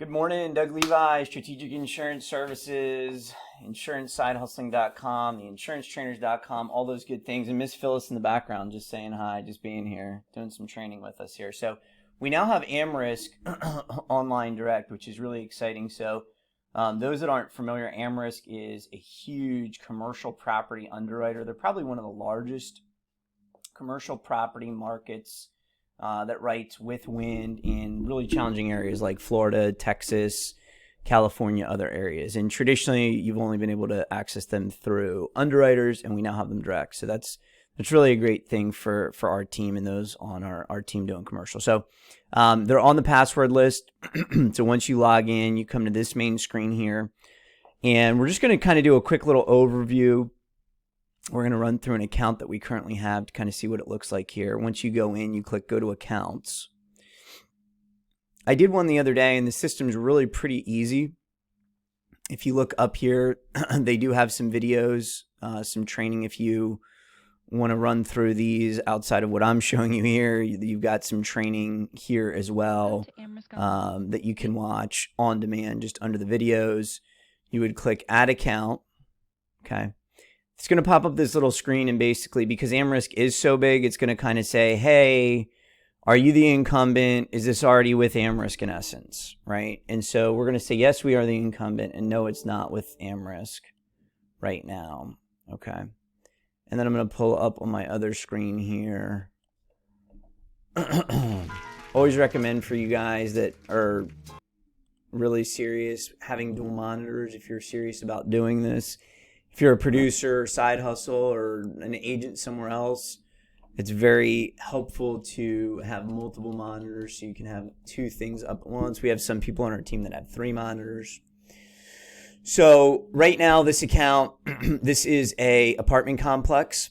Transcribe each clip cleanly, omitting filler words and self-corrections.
Good morning, Doug Levi, Strategic Insurance Services, InsuranceSideHustling.com, TheInsuranceTrainers.com, all those good things. And Miss Phyllis in the background just saying hi, just being here, doing some training with us here. So we now have AmRisc Online Direct, which is really exciting. So those that aren't familiar, AmRisc is a huge commercial property underwriter. They're probably one of the largest commercial property markets that writes with wind in really challenging areas like Florida, Texas, California, other areas. And traditionally, you've only been able to access them through underwriters, and we now have them direct. So that's really a great thing for our team and those on our team doing commercial. So they're on the password list. So once you log in, you come to this main screen here, and we're just going to kind of do a quick little overview. We're going to run through an account that we currently have to kind of see what it looks like here. Once you go in, you click Go to Accounts. I did one the other day, and the system's really pretty easy. If you look up here, they do have some videos, some training if you want to run through these outside of what I'm showing you here. You've got some training here as well that you can watch on demand just under the videos. You would click Add Account. Okay. It's going to pop up this little screen, and basically, because AmRisc is so big, it's going to kind of say, hey, are you the incumbent? Is this already with AmRisc in essence, right? And so we're going to say, yes, we are the incumbent, and no, it's not with AmRisc right now, okay? And then I'm going to pull up on my other screen here. Always recommend for you guys that are really serious having dual monitors if you're serious about doing this. If you're a producer, side hustle, or an agent somewhere else, it's very helpful to have multiple monitors so you can have two things up at once. We have some people on our team that have 3 monitors. So right now, this account, this is a apartment complex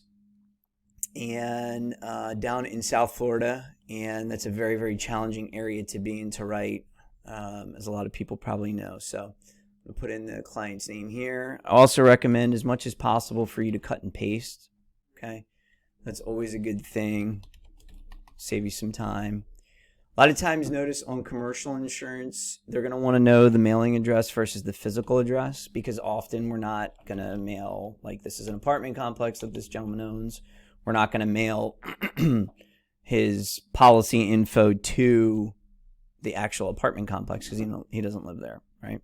and down in South Florida, and that's a very, very challenging area to be in to write, as a lot of people probably know. So we'll put in the client's name here. I also recommend as much as possible for you to cut and paste. Okay, that's always a good thing. Save you some time. A lot of times, notice on commercial insurance, they're going to want to know the mailing address versus the physical address, because often we're not going to mail, like this is an apartment complex that this gentleman owns. We're not going to mail his policy info to the actual apartment complex because he doesn't live there, right?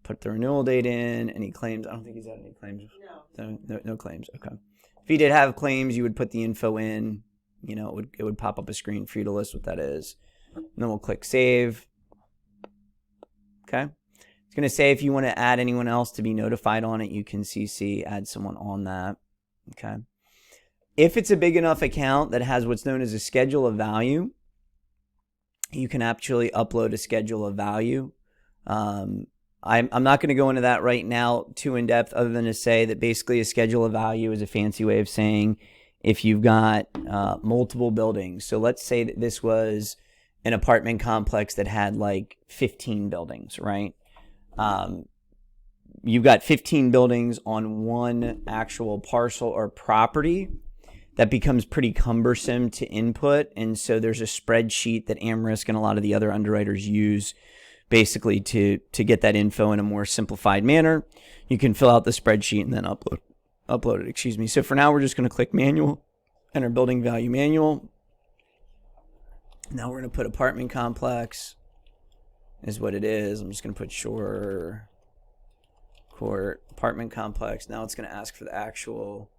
Put the renewal date in, any claims. I don't think he's had any claims. No claims. Okay. If he did have claims, you would put the info in. You know, it would pop up a screen for you to list what that is. And then we'll click Save. Okay. It's going to say if you want to add anyone else to be notified on it, you can CC, add someone on that. Okay. If it's a big enough account that has what's known as a schedule of value, you can actually upload a schedule of value. I'm not going to go into that right now too in depth, other than to say that basically a schedule of value is a fancy way of saying if you've got multiple buildings. So let's say that this was an apartment complex that had like 15 buildings, right? You've got 15 buildings on one actual parcel or property. That becomes pretty cumbersome to input, and so there's a spreadsheet that AmRisc and a lot of the other underwriters use basically to get that info in a more simplified manner. You can fill out the spreadsheet and then upload it, So for now, we're just going to click Manual, enter Building Value Manual. Now we're going to put apartment complex is what it is. I'm just going to put Shore Court apartment complex. Now it's going to ask for the actual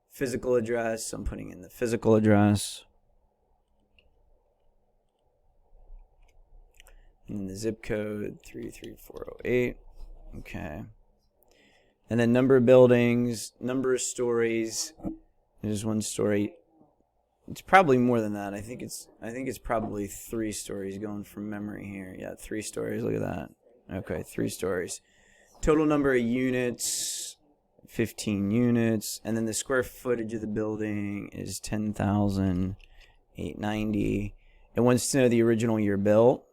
physical address. So I'm putting in the physical address. And the zip code 33408. Okay. And then number of buildings, number of stories. There's 1 story. It's probably more than that. I think it's probably 3 stories going from memory here. Yeah, 3 stories. Look at that. Okay, 3 stories. Total number of units, 15 units. And then the square footage of the building is 10,890. It wants to know the original year built.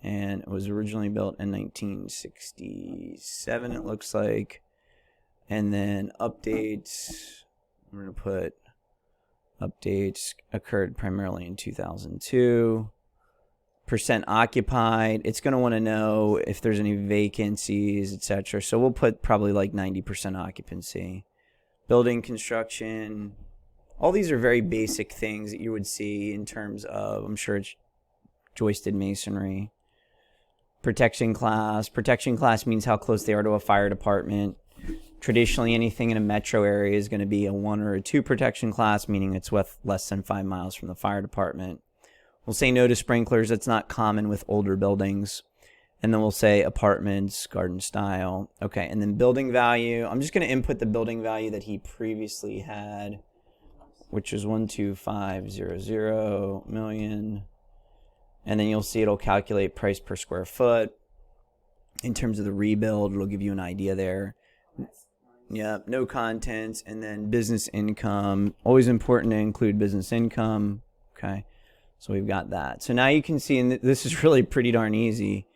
And it was originally built in 1967, it looks like. And then updates, we're going to put updates occurred primarily in 2002. percent occupied. It's going to want to know if there's any vacancies, etc. So we'll put probably like 90% occupancy. Building construction. All these are very basic things that you would see in terms of, I'm sure it's joisted masonry. Protection class. Protection class means how close they are to a fire department. Traditionally, anything in a metro area is going to be a 1 or a 2 protection class, meaning it's less than 5 miles from the fire department. We'll say no to sprinklers. That's not common with older buildings. And then we'll say apartments, garden style. Okay, and then building value. I'm just going to input the building value that he previously had, which is 12500 million. And then you'll see it'll calculate price per square foot. In terms of the rebuild, it'll give you an idea there. Yeah, no contents, and then business income. Always important to include business income. Okay, so we've got that. So now you can see, and this is really pretty darn easy.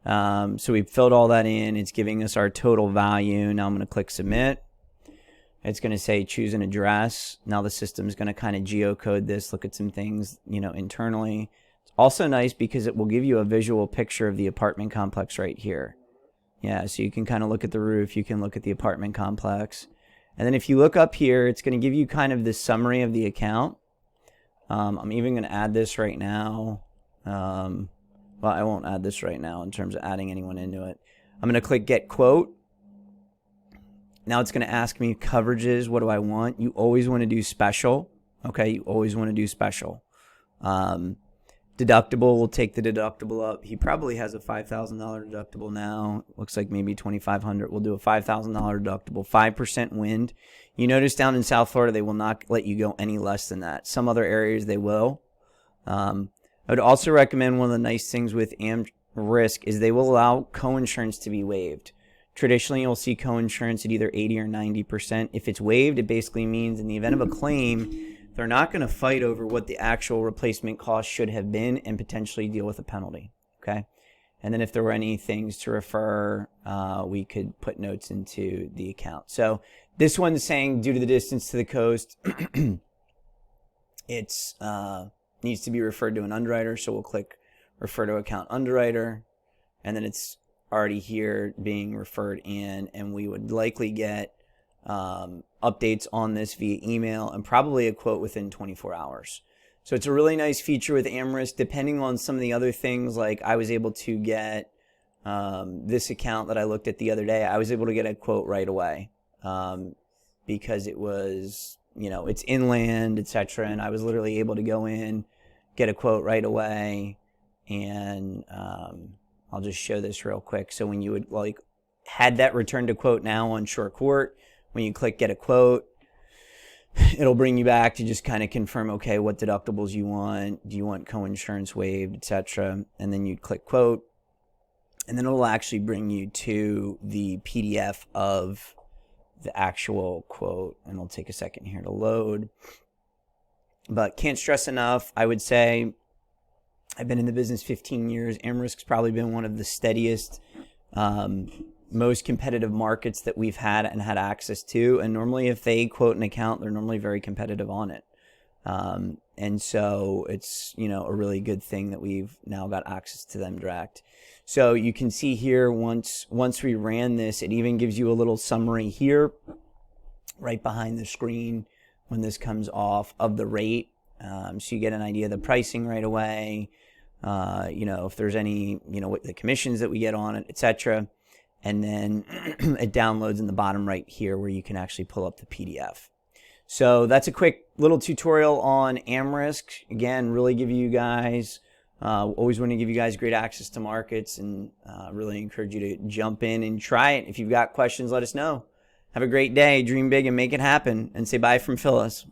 So we've filled all that in. It's giving us our total value. Now I'm going to click submit. It's going to say choose an address. Now the system is going to kind of geocode this, look at some things, internally. It's also nice because it will give you a visual picture of the apartment complex right here. Yeah, so you can kind of look at the roof, you can look at the apartment complex. And then if you look up here, it's going to give you kind of the summary of the account. I'm even going to add this right now. Well, I won't add this right now in terms of adding anyone into it. I'm going to click Get Quote. Now it's going to ask me coverages. What do I want? You always want to do special. Okay, you always want to do special. Deductible, we'll take the deductible up. He probably has a $5,000 deductible now. Looks like maybe $2,500. We'll do a $5,000 deductible. 5% wind. You notice down in South Florida, they will not let you go any less than that. Some other areas they will. I would also recommend, one of the nice things with AmRisc is they will allow co-insurance to be waived. Traditionally, you'll see co-insurance at either 80 or 90%. If it's waived, it basically means in the event of a claim, they're not going to fight over what the actual replacement cost should have been and potentially deal with a penalty. Okay, and then if there were any things to refer, we could put notes into the account. So this one's saying due to the distance to the coast, it's needs to be referred to an underwriter. So we'll click refer to account underwriter, and then it's already here being referred in, and we would likely get updates on this via email and probably a quote within 24 hours. So it's a really nice feature with AmRisc. Depending on some of the other things, like I was able to get this account that I looked at the other day, I was able to get a quote right away because it was, it's inland, etc. And I was literally able to go in, get a quote right away. And I'll just show this real quick. So when you would had that return to quote now on Shore Court, when you click get a quote, it'll bring you back to just kind of confirm, okay, what deductibles you want, do you want co-insurance waived, etc. And then you'd click quote, and then it'll actually bring you to the PDF of the actual quote, and it'll take a second here to load. But can't stress enough, I would say, I've been in the business 15 years. AmRisc's probably been one of the steadiest, most competitive markets that we've had and had access to. And normally if they quote an account, they're normally very competitive on it. And so it's, a really good thing that we've now got access to them direct. So you can see here, once we ran this, it even gives you a little summary here right behind the screen when this comes off of the rate. So you get an idea of the pricing right away, if there's any, what the commissions that we get on it, etc. And then it downloads in the bottom right here where you can actually pull up the PDF. So that's a quick little tutorial on AmRisc. Again, really give you guys, always want to give you guys great access to markets, and really encourage you to jump in and try it. If you've got questions, let us know. Have a great day. Dream big and make it happen. And say bye from Phyllis.